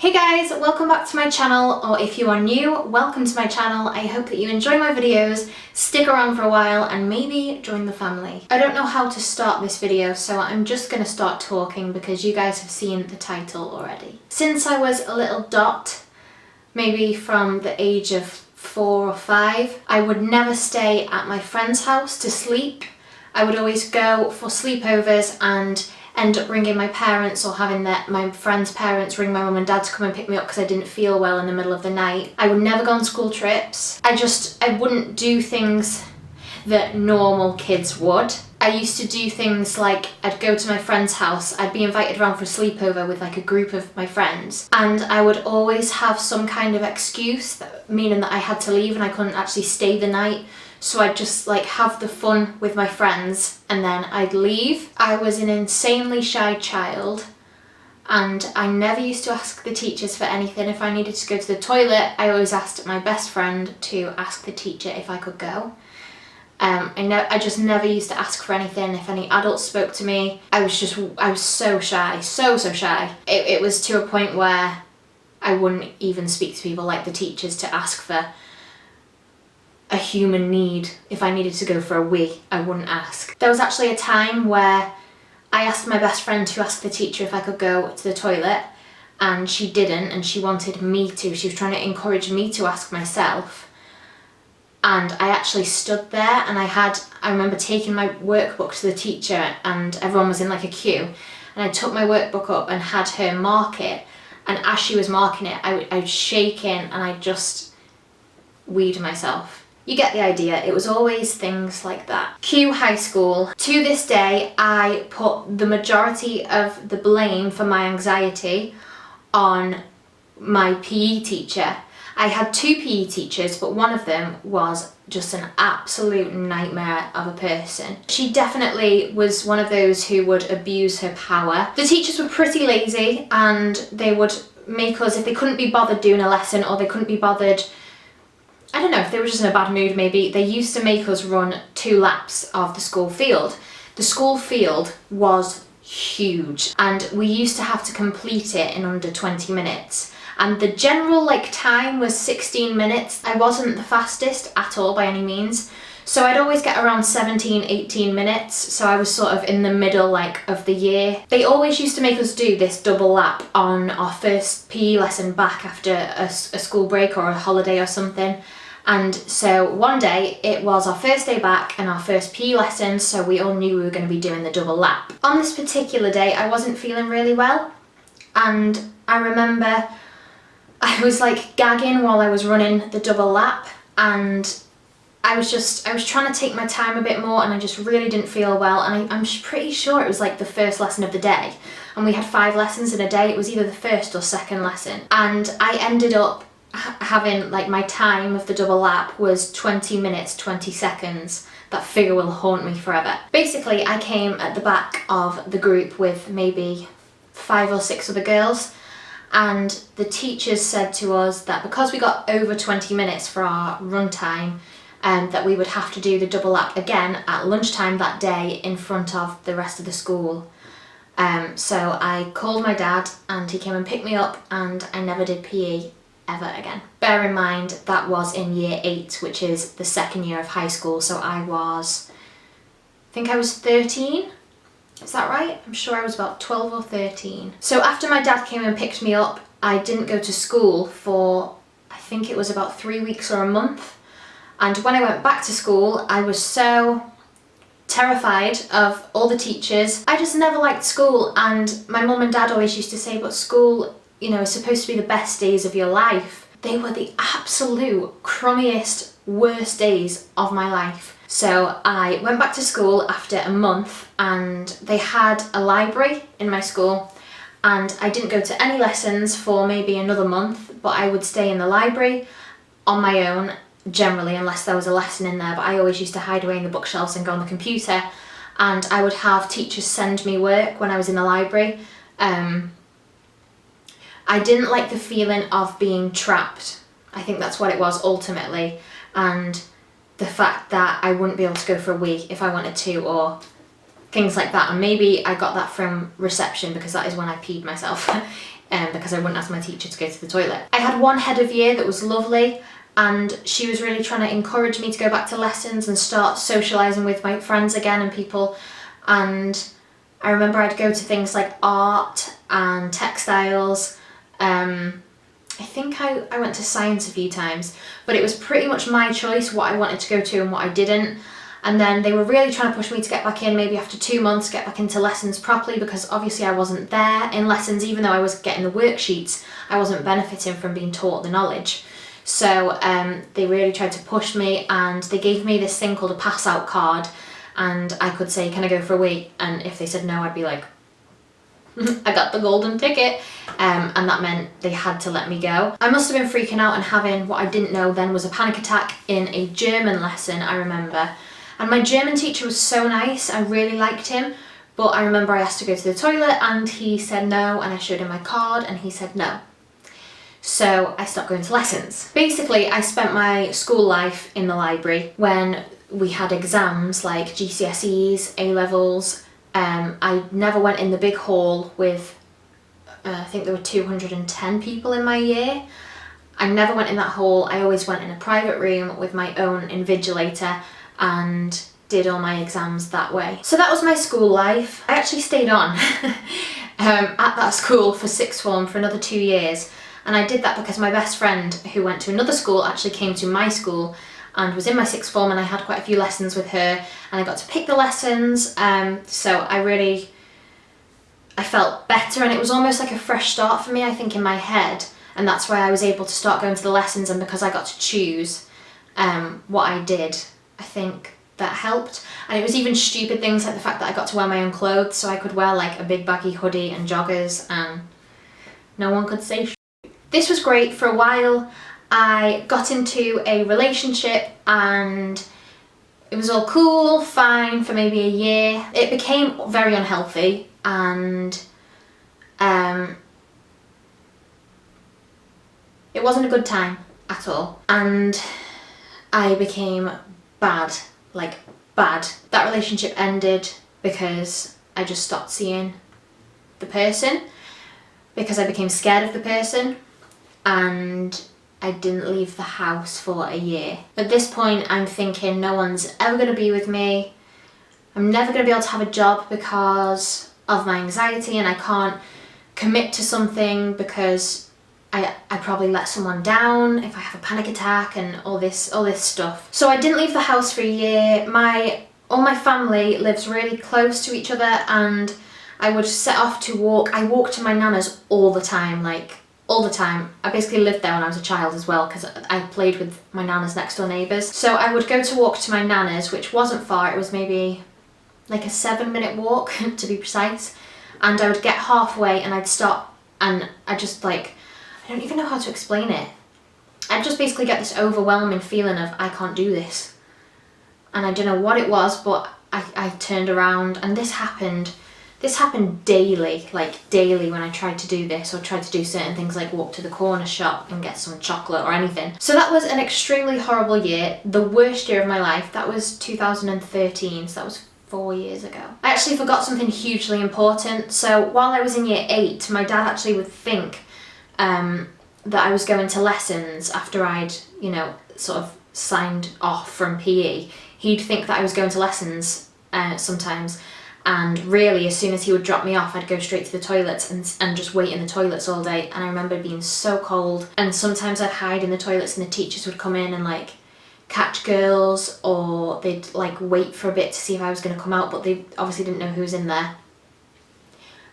Hey guys, welcome back to my channel, or if you are new, welcome to my channel. I hope that you enjoy my videos, stick around for a while and maybe join the family. I don't know how to start this video, so I'm just going to start talking because you guys have seen the title already. Since I was a little dot, maybe from the age of 4 or 5, I would never stay at my friend's house to sleep. I would always go for sleepovers and end up ringing my parents or having my friends' parents ring my mum and dad to come and pick me up because I didn't feel well in the middle of the night. I would never go on school trips. I wouldn't do things that normal kids would. I used to do things like I'd go to my friend's house, I'd be invited around for a sleepover with like a group of my friends, and I would always have some kind of excuse, meaning that I had to leave and I couldn't actually stay the night. So I'd just like have the fun with my friends and then I'd leave. I was an insanely shy child and I never used to ask the teachers for anything. If I needed to go to the toilet, I always asked my best friend to ask the teacher if I could go. I just never used to ask for anything. If any adults spoke to me, I was so shy, so shy. It was to a point where I wouldn't even speak to people like the teachers to ask for a human need. If I needed to go for a wee, I wouldn't ask. There was actually a time where I asked my best friend to ask the teacher if I could go to the toilet, and she didn't, and she wanted me to. She was trying to encourage me to ask myself. And I actually stood there and I remember taking my workbook to the teacher and everyone was in like a queue, and I took my workbook up and had her mark it, and as she was marking it, I was shaking and I just weed myself. You get the idea. It was always things like that. Cue high school. To this day, I put the majority of the blame for my anxiety on my PE teacher. I had 2 PE teachers, but one of them was just an absolute nightmare of a person. She definitely was one of those who would abuse her power. The teachers were pretty lazy and they would make us, if they couldn't be bothered doing a lesson or they couldn't be bothered, I don't know, if they were just in a bad mood maybe, they used to make us run 2 laps of the school field. The school field was huge and we used to have to complete it in under 20 minutes. And the general time was 16 minutes. I wasn't the fastest at all by any means. So I'd always get around 17, 18 minutes. So I was sort of in the middle of the year. They always used to make us do this double lap on our first PE lesson back after a school break or a holiday or something. And so one day it was our first day back and our first PE lesson, so we all knew we were going to be doing the double lap. On this particular day I wasn't feeling really well, and I remember I was gagging while I was running the double lap, and I was trying to take my time a bit more and I just really didn't feel well, and I'm pretty sure it was the first lesson of the day, and we had 5 lessons in a day. It was either the first or second lesson, and I ended up having my time of the double lap was 20 minutes 20 seconds. That figure will haunt me forever. Basically I came at the back of the group with maybe 5 or 6 other girls, and the teachers said to us that because we got over 20 minutes for our run time, that we would have to do the double lap again at lunchtime that day in front of the rest of the school. So I called my dad and he came and picked me up, and I never did PE ever again. Bear in mind that was in year 8, which is the second year of high school, so I think I was 13. Is that right? I'm sure I was about 12 or 13. So after my dad came and picked me up, I didn't go to school for, I think it was about 3 weeks or a month. And when I went back to school, I was so terrified of all the teachers. I just never liked school, and my mum and dad always used to say, but school, is supposed to be the best days of your life. They were the absolute crummiest, worst days of my life. So I went back to school after a month, and they had a library in my school, and I didn't go to any lessons for maybe another month, but I would stay in the library on my own generally, unless there was a lesson in there, but I always used to hide away in the bookshelves and go on the computer, and I would have teachers send me work when I was in the library. I didn't like the feeling of being trapped. I think that's what it was ultimately, and the fact that I wouldn't be able to go for a wee if I wanted to, or things like that. And maybe I got that from reception because that is when I peed myself because I wouldn't ask my teacher to go to the toilet. I had one head of year that was lovely, and she was really trying to encourage me to go back to lessons and start socialising with my friends again and people. And I remember I'd go to things like art and textiles. I think I went to science a few times, but it was pretty much my choice what I wanted to go to and what I didn't. And then they were really trying to push me to get back in, maybe after 2 months, get back into lessons properly, because obviously I wasn't there in lessons. Even though I was getting the worksheets, I wasn't benefiting from being taught the knowledge. So they really tried to push me, and they gave me this thing called a pass out card, and I could say, can I go for a week? And if they said no, I'd be like, I got the golden ticket, and that meant they had to let me go. I must have been freaking out and having what I didn't know then was a panic attack in a German lesson, I remember. And my German teacher was so nice, I really liked him, but I remember I asked to go to the toilet and he said no, and I showed him my card and he said no. So I stopped going to lessons. Basically, I spent my school life in the library. When we had exams like GCSEs, A-levels, I never went in the big hall with, I think there were 210 people in my year. I never went in that hall. I always went in a private room with my own invigilator and did all my exams that way. So that was my school life. I actually stayed on at that school for sixth form for another 2 years. And I did that because my best friend, who went to another school, actually came to my school and was in my sixth form, and I had quite a few lessons with her and I got to pick the lessons. So I felt better, and it was almost like a fresh start for me, I think, in my head. And that's why I was able to start going to the lessons, and because I got to choose what I did, I think that helped. And it was even stupid things like the fact that I got to wear my own clothes, so I could wear like a big baggy hoodie and joggers and no one could say shit. This was great for a while. I got into a relationship and it was all cool, fine for maybe a year. It became very unhealthy, and it wasn't a good time at all. And I became bad, like bad. That relationship ended because I just stopped seeing the person, because I became scared of the person, and I didn't leave the house for a year. At this point, I'm thinking no one's ever going to be with me. I'm never going to be able to have a job because of my anxiety, and I can't commit to something because I probably let someone down if I have a panic attack and all this stuff. So I didn't leave the house for a year. All my family lives really close to each other, and I would set off to walk. I walked to my nana's all the time, like all the time. I basically lived there when I was a child as well, because I played with my nana's next door neighbours. So I would go to walk to my nana's, which wasn't far. It was maybe like a 7-minute walk to be precise. And I would get halfway and I'd stop, and I just like, I don't even know how to explain it. I'd just basically get this overwhelming feeling of I can't do this. And I don't know what it was, but I turned around, and this happened daily, like daily, when I tried to do this or tried to do certain things like walk to the corner shop and get some chocolate or anything. So that was an extremely horrible year, the worst year of my life. That was 2013, so that was 4 years ago. I actually forgot something hugely important. So while I was in year 8, my dad actually would think that I was going to lessons after I'd, you know, sort of signed off from PE. He'd think that I was going to lessons sometimes. And really, as soon as he would drop me off, I'd go straight to the toilets and just wait in the toilets all day. And I remember being so cold. And sometimes I'd hide in the toilets and the teachers would come in and like catch girls, or they'd like wait for a bit to see if I was going to come out, but they obviously didn't know who was in there.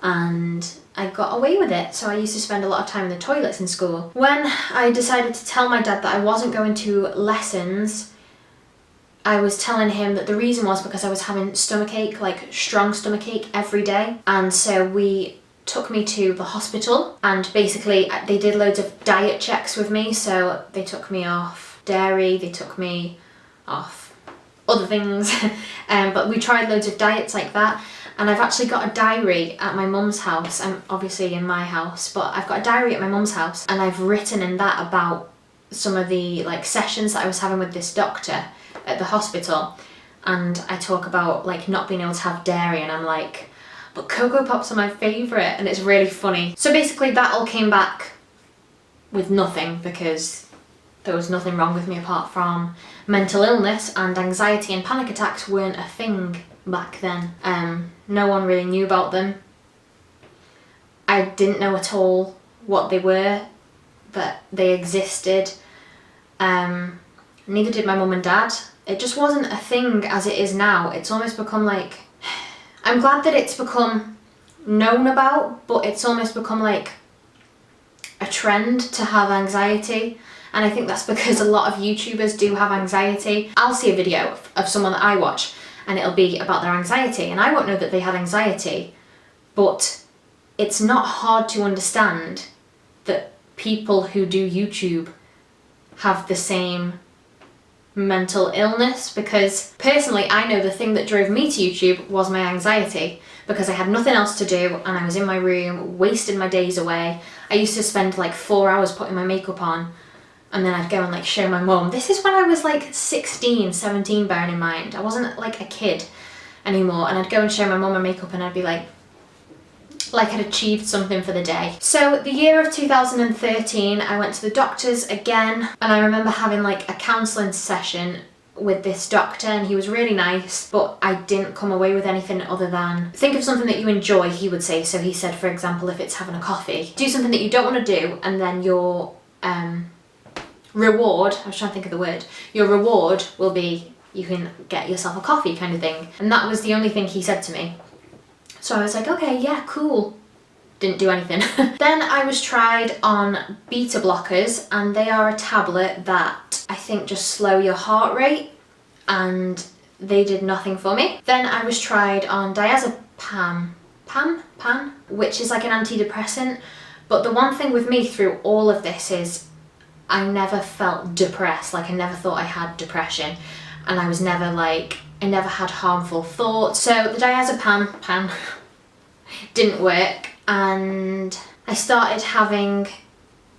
And I got away with it. So I used to spend a lot of time in the toilets in school. When I decided to tell my dad that I wasn't going to lessons, I was telling him that the reason was because I was having stomachache, like strong stomachache every day. And so we took me to the hospital, and basically they did loads of diet checks with me. So they took me off dairy, they took me off other things, but we tried loads of diets like that. And I've actually got a diary at my mum's house. I'm obviously in my house, but I've got a diary at my mum's house, and I've written in that about some of the like sessions that I was having with this doctor at the hospital. And I talk about like not being able to have dairy, and I'm like, but Cocoa Pops are my favourite, and it's really funny. So basically that all came back with nothing, because there was nothing wrong with me apart from mental illness, and anxiety and panic attacks weren't a thing back then. No one really knew about them. I didn't know at all what they were, that they existed. Neither did my mum and dad. It just wasn't a thing as it is now. It's almost become like, I'm glad that it's become known about, but it's almost become like a trend to have anxiety. And I think that's because a lot of YouTubers do have anxiety. I'll see a video of someone that I watch and it'll be about their anxiety, and I won't know that they had anxiety, but it's not hard to understand that people who do YouTube have the same mental illness, because personally I know the thing that drove me to YouTube was my anxiety, because I had nothing else to do and I was in my room wasting my days away. I used to spend like 4 hours putting my makeup on, and then I'd go and like show my mum. This is when I was like 16, 17, bearing in mind. I wasn't like a kid anymore, and I'd go and show my mum my makeup and I'd be like I'd achieved something for the day. So the year of 2013, I went to the doctors again, and I remember having like a counselling session with this doctor, and he was really nice, but I didn't come away with anything other than, think of something that you enjoy, he would say. So he said, for example, if it's having a coffee, do something that you don't want to do, and then your reward, I was trying to think of the word, your reward will be you can get yourself a coffee, kind of thing. And that was the only thing he said to me. So I was like, okay, yeah, cool. Didn't do anything. Then I was tried on beta blockers, and they are a tablet that I think just slow your heart rate, and they did nothing for me. Then I was tried on diazepam, which is like an antidepressant. But the one thing with me through all of this is I never felt depressed. Like I never thought I had depression, and I was never like, I never had harmful thoughts. So the diazepam didn't work, and I started having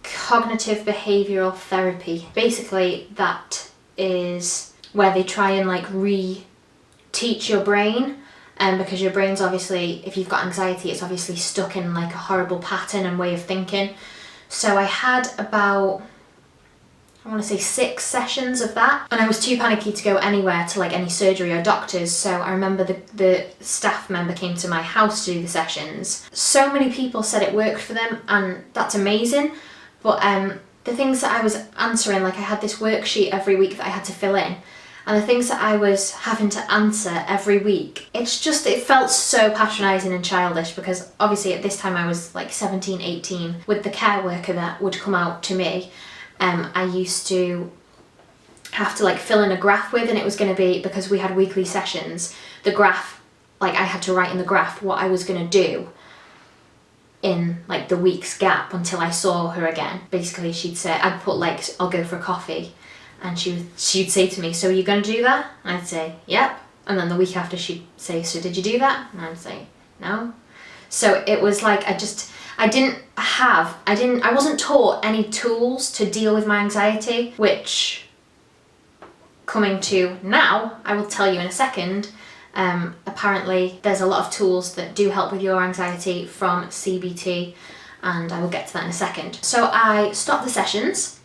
cognitive behavioural therapy. Basically that is where they try and like re-teach your brain, because your brain's obviously, if you've got anxiety, it's obviously stuck in like a horrible pattern and way of thinking. So I had about, I want to say 6 sessions of that, and I was too panicky to go anywhere to like any surgery or doctors. So I remember the staff member came to my house to do the sessions. So many people said it worked for them, and that's amazing. But the things that I was answering, like I had this worksheet every week that I had to fill in, and the things that I was having to answer every week, it felt so patronising and childish, because obviously at this time I was like 17, 18, with the care worker that would come out to me. I used to have to like fill in a graph with, and it was going to be, because we had weekly sessions, the graph, like I had to write in the graph what I was going to do in like the week's gap until I saw her again. Basically she'd say, I'd put like, I'll go for a coffee, and she'd say to me, so are you going to do that? And I'd say, yep. And then the week after she'd say, so did you do that? And I'd say, no. So it was like, I wasn't taught any tools to deal with my anxiety, which, coming to now, I will tell you in a second, apparently there's a lot of tools that do help with your anxiety from CBT, and I will get to that in a second. So I stopped the sessions,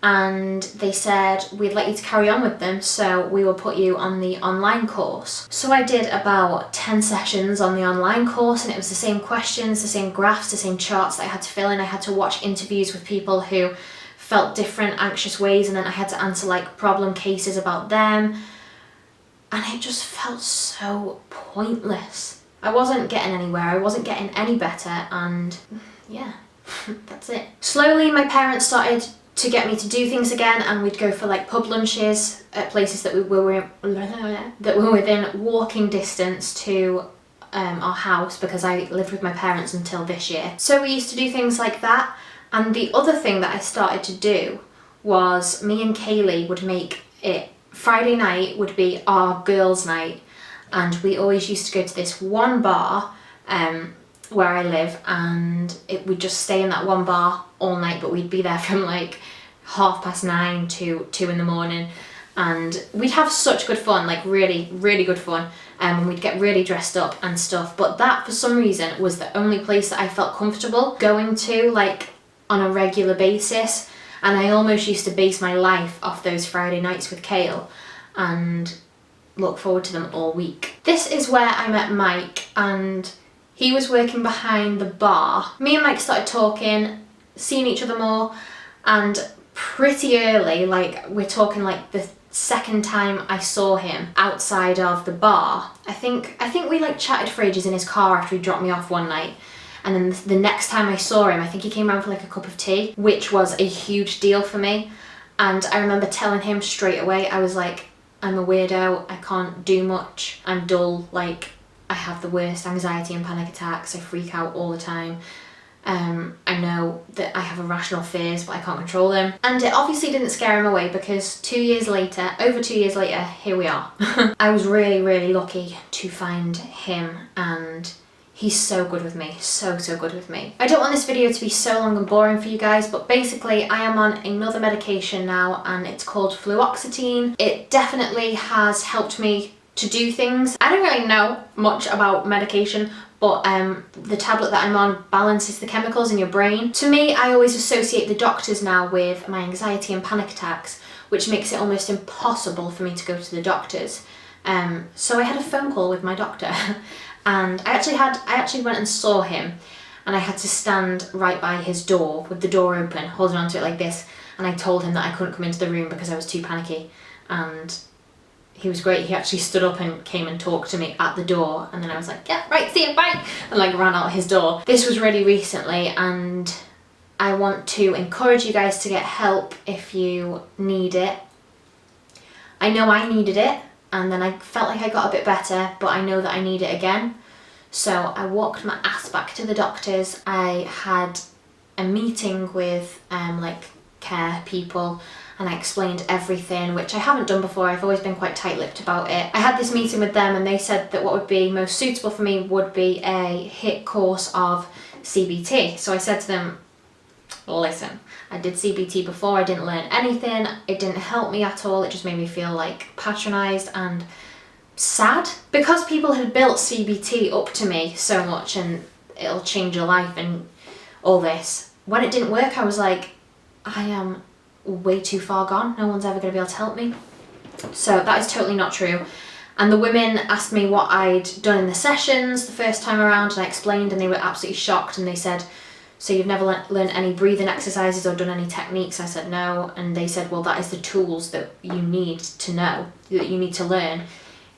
and they said, we'd like you to carry on with them, so we will put you on the online course. So I did about 10 sessions on the online course, and it was the same questions, the same graphs, the same charts that I had to fill in. I had to watch interviews with people who felt different anxious ways, and then I had to answer like problem cases about them, and it just felt so pointless. I wasn't getting anywhere, I wasn't getting any better, and yeah, that's it. Slowly my parents started to get me to do things again, and we'd go for like pub lunches at places that were within walking distance to our house, because I lived with my parents until this year. So we used to do things like that. And the other thing that I started to do was, me and Kaylee would make it, Friday night would be our girls' night, and we always used to go to this one bar where I live, and we'd just stay in that one bar all night, but we'd be there from like 9:30 to 2 in the morning, and we'd have such good fun, like really, really good fun. And we'd get really dressed up and stuff. But that, for some reason, was the only place that I felt comfortable going to, like, on a regular basis. And I almost used to base my life off those Friday nights with Kale and look forward to them all week. This is where I met Mike, and he was working behind the bar. Me and Mike started talking, seeing each other more, and pretty early, like we're talking like the second time I saw him outside of the bar. I think we like chatted for ages in his car after he dropped me off one night. And then the next time I saw him, I think he came around for like a cup of tea, which was a huge deal for me. And I remember telling him straight away, I was like, I'm a weirdo, I can't do much, I'm dull, like I have the worst anxiety and panic attacks, I freak out all the time. I know that I have irrational fears, but I can't control them. And it obviously didn't scare him away, because 2 years later, over 2 years later, here we are. I was really, really lucky to find him, and he's so good with me, so good with me. I don't want this video to be so long and boring for you guys, but basically I am on another medication now, and it's called fluoxetine. It definitely has helped me to do things. I don't really know much about medication, but the tablet that I'm on balances the chemicals in your brain. To me, I always associate the doctors now with my anxiety and panic attacks, which makes it almost impossible for me to go to the doctors. So I had a phone call with my doctor and I actually went and saw him, and I had to stand right by his door with the door open, holding onto it like this, and I told him that I couldn't come into the room because I was too panicky, and he was great. He actually stood up and came and talked to me at the door, and then I was like, yeah, right, see you, bye, and like ran out his door. This was really recently, and I want to encourage you guys to get help if you need it. I know I needed it, and then I felt like I got a bit better, but I know that I need it again. So I walked my ass back to the doctors. I had a meeting with like care people, and I explained everything, which I haven't done before. I've always been quite tight-lipped about it. I had this meeting with them, and they said that what would be most suitable for me would be a HIT course of CBT. So I said to them, listen, I did CBT before, I didn't learn anything, it didn't help me at all, it just made me feel like patronised and sad. Because people had built CBT up to me so much, and it'll change your life and all this, when it didn't work I was like, I am way too far gone, no one's ever going to be able to help me. So that is totally not true. And the women asked me what I'd done in the sessions the first time around, and I explained, and they were absolutely shocked, and they said, so you've never learned any breathing exercises or done any techniques? I said no, and they said, well, that is the tools that you need to know, that you need to learn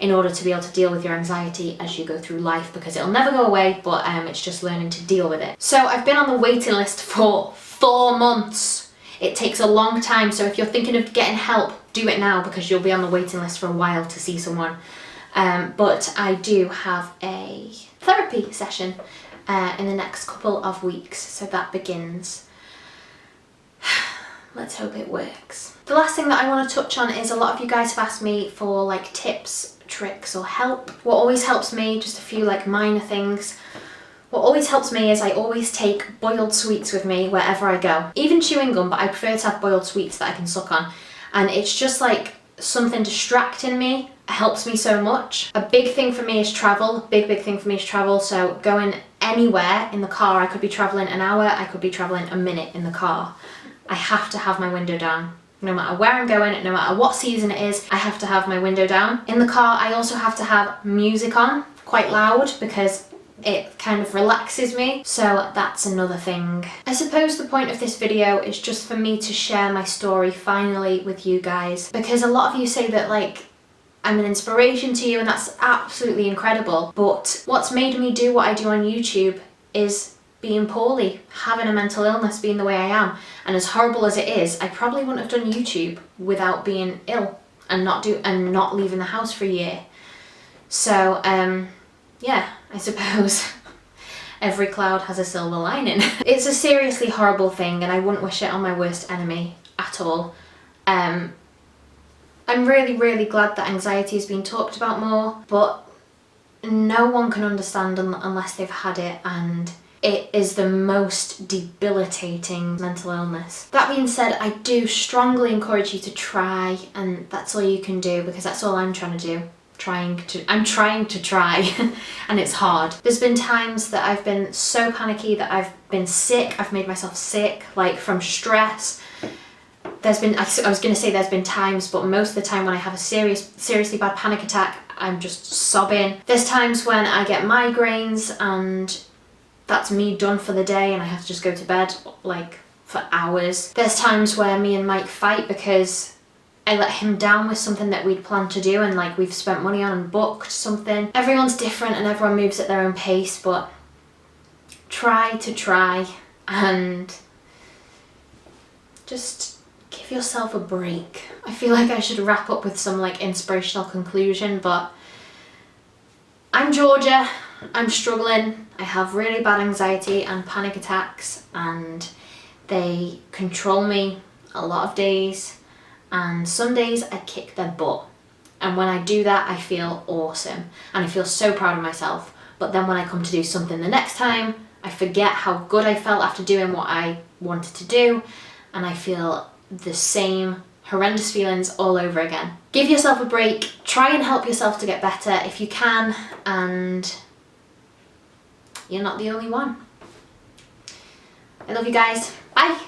in order to be able to deal with your anxiety as you go through life, because it'll never go away, but it's just learning to deal with it. So I've been on the waiting list for 4 months. It takes a long time, so if you're thinking of getting help, do it now, because you'll be on the waiting list for a while to see someone. But I do have a therapy session in the next couple of weeks, so that begins. Let's hope it works. The last thing that I want to touch on is, a lot of you guys have asked me for like tips, tricks or help. What always helps me, just a few like minor things, what always helps me is I always take boiled sweets with me wherever I go. Even chewing gum, but I prefer to have boiled sweets that I can suck on. And it's just like something distracting me, helps me so much. A big thing for me is travel, big thing for me is travel, so going anywhere in the car, I could be travelling an hour, I could be travelling a minute in the car. I have to have my window down. No matter where I'm going, no matter what season it is, I have to have my window down. In the car, I also have to have music on, quite loud, because it kind of relaxes me, so that's another thing. I suppose the point of this video is just for me to share my story finally with you guys, because a lot of you say that like I'm an inspiration to you, and that's absolutely incredible, but what's made me do what I do on YouTube is being poorly, having a mental illness, being the way I am. And as horrible as it is, I probably wouldn't have done YouTube without being ill and not leaving the house for a year. So yeah, I suppose every cloud has a silver lining. It's a seriously horrible thing, and I wouldn't wish it on my worst enemy at all. I'm really glad that anxiety is being talked about more, but no one can understand unless they've had it, and It is the most debilitating mental illness. That being said, I do strongly encourage you to try, and that's all you can do, because that's all I'm trying to do. I'm trying to try and it's hard. There's been times that I've been so panicky that I've been sick. I've made myself sick, like from stress. I was gonna say there's been times, but most of the time when I have a seriously bad panic attack, I'm just sobbing. There's times when I get migraines and that's me done for the day and I have to just go to bed like for hours. There's times where me and Mike fight because I let him down with something that we'd planned to do and like we've spent money on and booked something. Everyone's different and everyone moves at their own pace, but try and just give yourself a break. I feel like I should wrap up with some like inspirational conclusion, but I'm Georgia, I'm struggling. I have really bad anxiety and panic attacks and they control me a lot of days. And some days I kick their butt. And when I do that, I feel awesome. And I feel so proud of myself. But then when I come to do something the next time, I forget how good I felt after doing what I wanted to do. And I feel the same horrendous feelings all over again. Give yourself a break. Try and help yourself to get better if you can. And you're not the only one. I love you guys. Bye.